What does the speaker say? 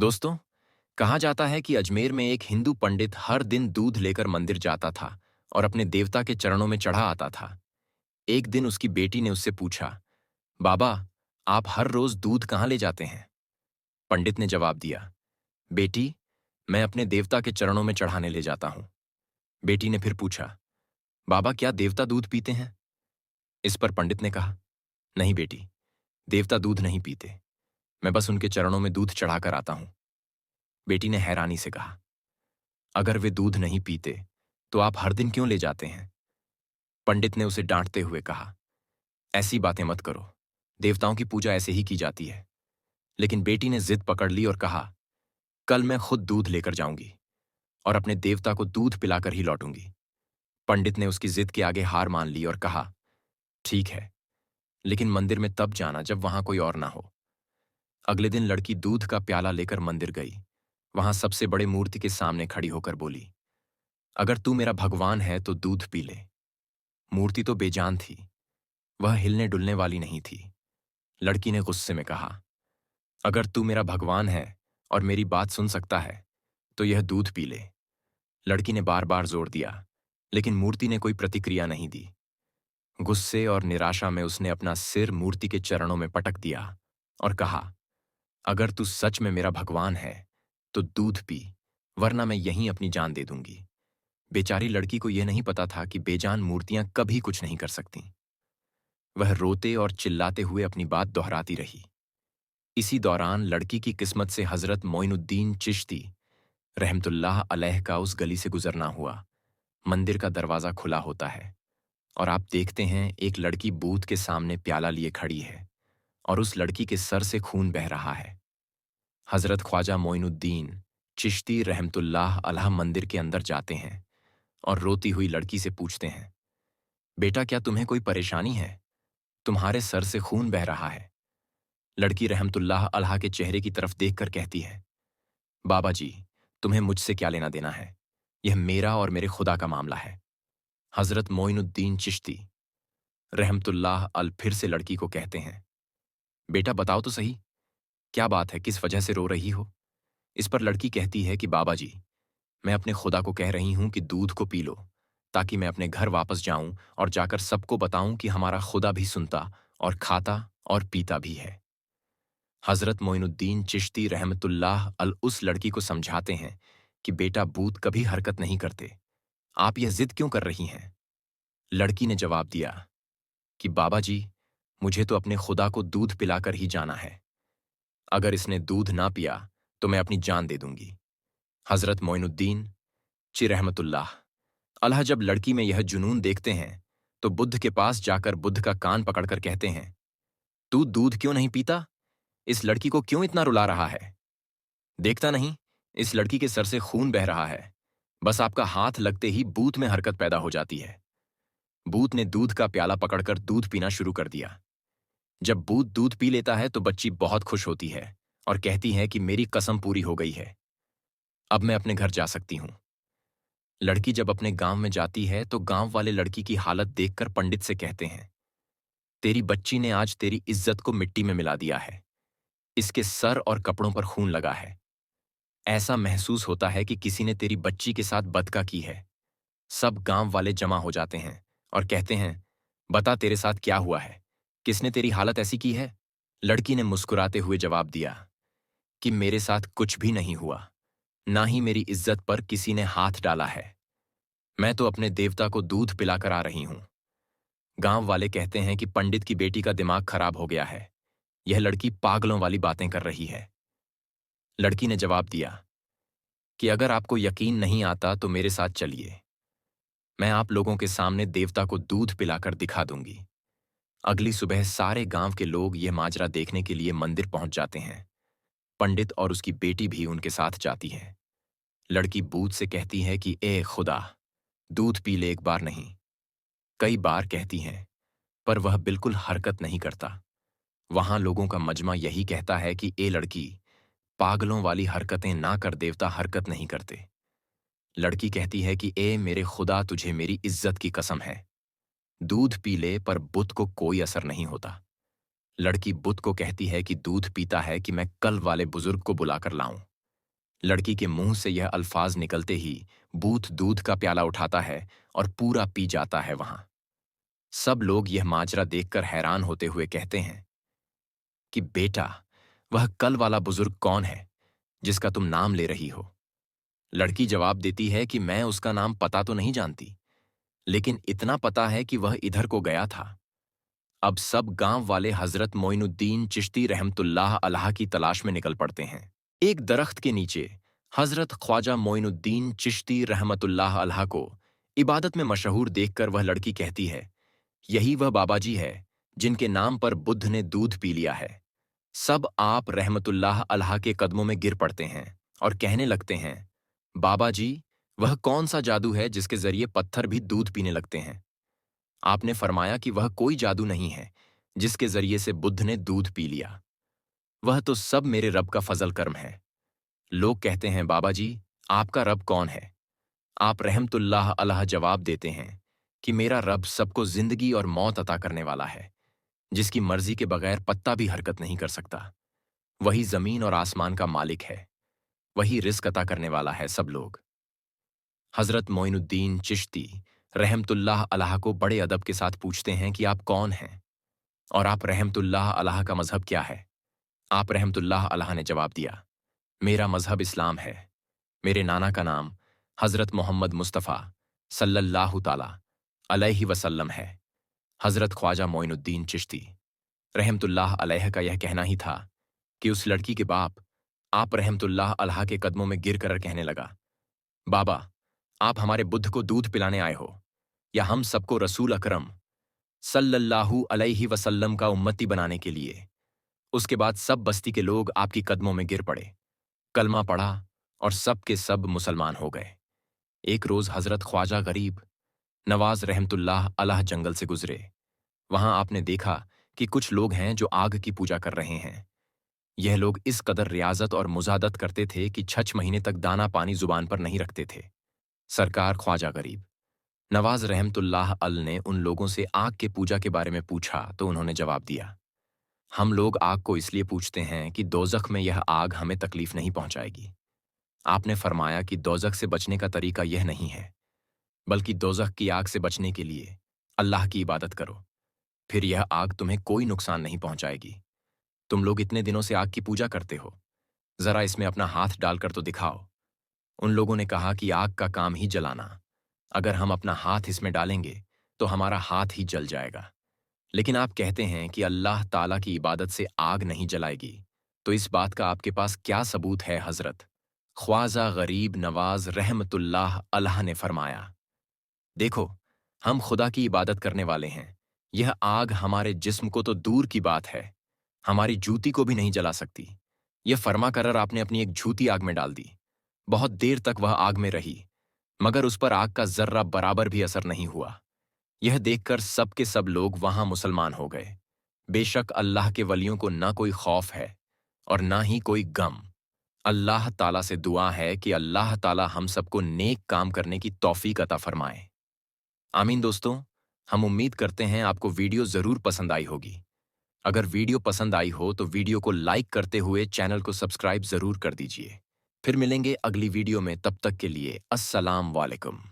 दोस्तों, कहा जाता है कि अजमेर में एक हिंदू पंडित हर दिन दूध लेकर मंदिर जाता था और अपने देवता के चरणों में चढ़ा आता था। एक दिन उसकी बेटी ने उससे पूछा, बाबा, आप हर रोज दूध कहाँ ले जाते हैं? पंडित ने जवाब दिया, बेटी, मैं अपने देवता के चरणों में चढ़ाने ले जाता हूं। बेटी ने फिर पूछा, बाबा, क्या देवता दूध पीते हैं? इस पर पंडित ने कहा, नहीं बेटी, देवता दूध नहीं पीते, मैं बस उनके चरणों में दूध चढ़ाकर आता हूं। बेटी ने हैरानी से कहा, अगर वे दूध नहीं पीते तो आप हर दिन क्यों ले जाते हैं? पंडित ने उसे डांटते हुए कहा, ऐसी बातें मत करो, देवताओं की पूजा ऐसे ही की जाती है। लेकिन बेटी ने जिद पकड़ ली और कहा, कल मैं खुद दूध लेकर जाऊंगी और अपने देवता को दूध पिलाकर ही लौटूंगी। पंडित ने उसकी जिद के आगे हार मान ली और कहा, ठीक है, लेकिन मंदिर में तब जाना जब वहां कोई और ना हो। अगले दिन लड़की दूध का प्याला लेकर मंदिर गई। वहां सबसे बड़े मूर्ति के सामने खड़ी होकर बोली, अगर तू मेरा भगवान है तो दूध पी ले। मूर्ति तो बेजान थी, वह हिलने डुलने वाली नहीं थी। लड़की ने गुस्से में कहा, अगर तू मेरा भगवान है और मेरी बात सुन सकता है तो यह दूध पी ले। लड़की ने बार बार जोर दिया, लेकिन मूर्ति ने कोई प्रतिक्रिया नहीं दी। गुस्से और निराशा में उसने अपना सिर मूर्ति के चरणों में पटक दिया और कहा, अगर तू सच में मेरा भगवान है तो दूध पी, वरना मैं यहीं अपनी जान दे दूंगी। बेचारी लड़की को यह नहीं पता था कि बेजान मूर्तियां कभी कुछ नहीं कर सकती। वह रोते और चिल्लाते हुए अपनी बात दोहराती रही। इसी दौरान लड़की की किस्मत से हजरत मोइनुद्दीन चिश्ती रहमतुल्लाह अलैह का उस गली से गुजरना हुआ। मंदिर का दरवाजा खुला होता है और आप देखते हैं एक लड़की बूथ के सामने प्याला लिए खड़ी है और उस लड़की के सर से खून बह रहा है। हजरत ख्वाजा मोइनुद्दीन चिश्ती रहमतुल्लाह अलैह मंदिर के अंदर जाते हैं और रोती हुई लड़की से पूछते हैं, बेटा, क्या तुम्हें कोई परेशानी है? तुम्हारे सर से खून बह रहा है। लड़की रहमतुल्लाह अलैह के चेहरे की तरफ देखकर कहती है, बाबा जी, तुम्हें मुझसे क्या लेना देना है? यह मेरा और मेरे खुदा का मामला है। हजरत मोइनुद्दीन चिश्ती रहमतुल्लाह अल फिर से लड़की को कहते हैं, बेटा बताओ तो सही, क्या बात है, किस वजह से रो रही हो? इस पर लड़की कहती है कि बाबा जी, मैं अपने खुदा को कह रही हूं कि दूध को पी लो, ताकि मैं अपने घर वापस जाऊं और जाकर सबको बताऊं कि हमारा खुदा भी सुनता और खाता और पीता भी है। हजरत मोइनुद्दीन चिश्ती रहमतुल्लाह अल उस लड़की को समझाते हैं कि बेटा, भूत कभी हरकत नहीं करते, आप यह जिद क्यों कर रही हैं? लड़की ने जवाब दिया कि बाबा जी, मुझे तो अपने खुदा को दूध पिलाकर ही जाना है। अगर इसने दूध ना पिया तो मैं अपनी जान दे दूंगी। हजरत मोइनुद्दीन ची रहमतुल्लाह अलह जब लड़की में यह जुनून देखते हैं तो बुद्ध के पास जाकर बुद्ध का कान पकड़कर कहते हैं, तू दूध क्यों नहीं पीता? इस लड़की को क्यों इतना रुला रहा है? देखता नहीं, इस लड़की के सर से खून बह रहा है। बस आपका हाथ लगते ही बूथ में हरकत पैदा हो जाती है। बूथ ने दूध का प्याला पकड़कर दूध पीना शुरू कर दिया। जब बूथ दूध पी लेता है तो बच्ची बहुत खुश होती है और कहती है कि मेरी कसम पूरी हो गई है, अब मैं अपने घर जा सकती हूं। लड़की जब अपने गांव में जाती है तो गांव वाले लड़की की हालत देखकर पंडित से कहते हैं, तेरी बच्ची ने आज तेरी इज्जत को मिट्टी में मिला दिया है। इसके सर और कपड़ों पर खून लगा है। ऐसा महसूस होता है कि किसी ने तेरी बच्ची के साथ बदका की है। सब गांव वाले जमा हो जाते हैं और कहते हैं, बता तेरे साथ क्या हुआ है, किसने तेरी हालत ऐसी की है? लड़की ने मुस्कुराते हुए जवाब दिया कि मेरे साथ कुछ भी नहीं हुआ, ना ही मेरी इज्जत पर किसी ने हाथ डाला है। मैं तो अपने देवता को दूध पिलाकर आ रही हूं। गांव वाले कहते हैं कि पंडित की बेटी का दिमाग खराब हो गया है, यह लड़की पागलों वाली बातें कर रही है। लड़की ने जवाब दिया कि अगर आपको यकीन नहीं आता तो मेरे साथ चलिए, मैं आप लोगों के सामने देवता को दूध पिलाकर दिखा दूंगी। अगली सुबह सारे गांव के लोग यह माजरा देखने के लिए मंदिर पहुंच जाते हैं। पंडित और उसकी बेटी भी उनके साथ जाती है। लड़की बूथ से कहती है कि ए खुदा, दूध पी ले, एक बार नहीं कई बार कहती हैं, पर वह बिल्कुल हरकत नहीं करता। वहां लोगों का मजमा यही कहता है कि ए लड़की, पागलों वाली हरकतें ना कर, देवता हरकत नहीं करते। लड़की कहती है कि ए मेरे खुदा, तुझे मेरी इज्जत की कसम है, दूध पी ले, पर बुत को कोई असर नहीं होता। लड़की बुत को कहती है कि दूध पीता है कि मैं कल वाले बुजुर्ग को बुलाकर लाऊं। लड़की के मुंह से यह अल्फाज निकलते ही बूथ दूध का प्याला उठाता है और पूरा पी जाता है वहां। सब लोग यह माजरा देखकर हैरान होते हुए कहते हैं कि बेटा, वह कल वाला बुजुर्ग कौन है जिसका तुम नाम ले रही हो? लड़की जवाब देती है कि मैं उसका नाम पता तो नहीं जानती, लेकिन इतना पता है कि वह इधर को गया था। अब सब गांव वाले हजरत मोइनुद्दीन चिश्ती रहमतुल्लाह अलैह की तलाश में निकल पड़ते हैं। एक दरख्त के नीचे हजरत ख्वाजा मोइनुद्दीन चिश्ती रहमतुल्लाह अलैह को इबादत में मशहूर देखकर वह लड़की कहती है, यही वह बाबाजी है जिनके नाम पर बुद्ध ने दूध पी लिया है। सब आप रहमतुल्लाह अलैह के कदमों में गिर पड़ते हैं और कहने लगते हैं, बाबा जी, वह कौन सा जादू है जिसके जरिए पत्थर भी दूध पीने लगते हैं? आपने फरमाया कि वह कोई जादू नहीं है जिसके जरिए से बुद्ध ने दूध पी लिया। वह तो सब मेरे रब का फजल कर्म है। लोग कहते हैं, बाबा जी, आपका रब कौन है? आप रहमतुल्लाह अलैह जवाब देते हैं कि मेरा रब सबको जिंदगी और मौत अता करने वाला है, जिसकी मर्जी के बगैर पत्ता भी हरकत नहीं कर सकता। वही जमीन और आसमान का मालिक है, वही रिस्क अता करने वाला है सब लोग। हजरत मोइनुद्दीन चिश्ती रहमतुल्लाह अलैह को बड़े अदब के साथ पूछते हैं कि आप कौन हैं और आप रहमतुल्लाह अलैह का मजहब क्या है? आप रहमतुल्लाह अलैह ने जवाब दिया, मेरा मजहब इस्लाम है। मेरे नाना का नाम हजरत मोहम्मद मुस्तफ़ा सल्लल्लाहु ताला अलैहि वसल्लम है। हजरत ख्वाजा मोइनुद्दीन चिश्ती रहमतुल्लाह अलैह का यह कहना ही था कि उस लड़की के बाप आप रहमतुल्लाह अलैह के कदमों में गिर कर कहने लगा, बाबा, आप हमारे बुद्ध को दूध पिलाने आए हो या हम सबको रसूल अकरम सल्लल्लाहु अलैहि वसल्लम का उम्मती बनाने के लिए? उसके बाद सब बस्ती के लोग आपकी कदमों में गिर पड़े, कलमा पढ़ा और सब के सब मुसलमान हो गए। एक रोज हजरत ख्वाजा गरीब नवाज रहमतुल्लाह अलैह जंगल से गुजरे। वहां आपने देखा कि कुछ लोग हैं जो आग की पूजा कर रहे हैं। यह लोग इस कदर रियाजत और मुजादत करते थे कि 6 महीने तक दाना पानी जुबान पर नहीं रखते थे। सरकार ख्वाजा गरीब नवाज रहमतुल्लाह अल ने उन लोगों से आग के पूजा के बारे में पूछा तो उन्होंने जवाब दिया, हम लोग आग को इसलिए पूछते हैं कि दोजख में यह आग हमें तकलीफ नहीं पहुंचाएगी। आपने फरमाया कि दोजख से बचने का तरीका यह नहीं है, बल्कि दोजख की आग से बचने के लिए अल्लाह की इबादत करो, फिर यह आग तुम्हें कोई नुकसान नहीं पहुंचाएगी। तुम लोग इतने दिनों से आग की पूजा करते हो, जरा इसमें अपना हाथ डालकर तो दिखाओ। उन लोगों ने कहा कि आग का काम ही जलाना, अगर हम अपना हाथ इसमें डालेंगे तो हमारा हाथ ही जल जाएगा। लेकिन आप कहते हैं कि अल्लाह ताला की इबादत से आग नहीं जलाएगी, तो इस बात का आपके पास क्या सबूत है हजरत? ख्वाजा गरीब नवाज रहमतुल्लाह अलैह ने फरमाया, देखो, हम खुदा की इबादत करने वाले हैं। यह आग हमारे जिस्म को तो दूर की बात है, हमारी जूती को भी नहीं जला सकती। यह फरमा कर आपने अपनी एक जूती आग में डाल दी। बहुत देर तक वह आग में रही, मगर उस पर आग का जर्रा बराबर भी असर नहीं हुआ। यह देखकर सब के सब लोग वहां मुसलमान हो गए। बेशक अल्लाह के वलियों को ना कोई खौफ है और ना ही कोई गम। अल्लाह ताला से दुआ है कि अल्लाह ताला हम सबको नेक काम करने की तौफीक अता फरमाए। आमीन। दोस्तों, हम उम्मीद करते हैं आपको वीडियो जरूर पसंद आई होगी। अगर वीडियो पसंद आई हो तो वीडियो को लाइक करते हुए चैनल को सब्सक्राइब जरूर कर दीजिए। फिर मिलेंगे अगली वीडियो में, तब तक के लिए अस्सलाम वालेकुम।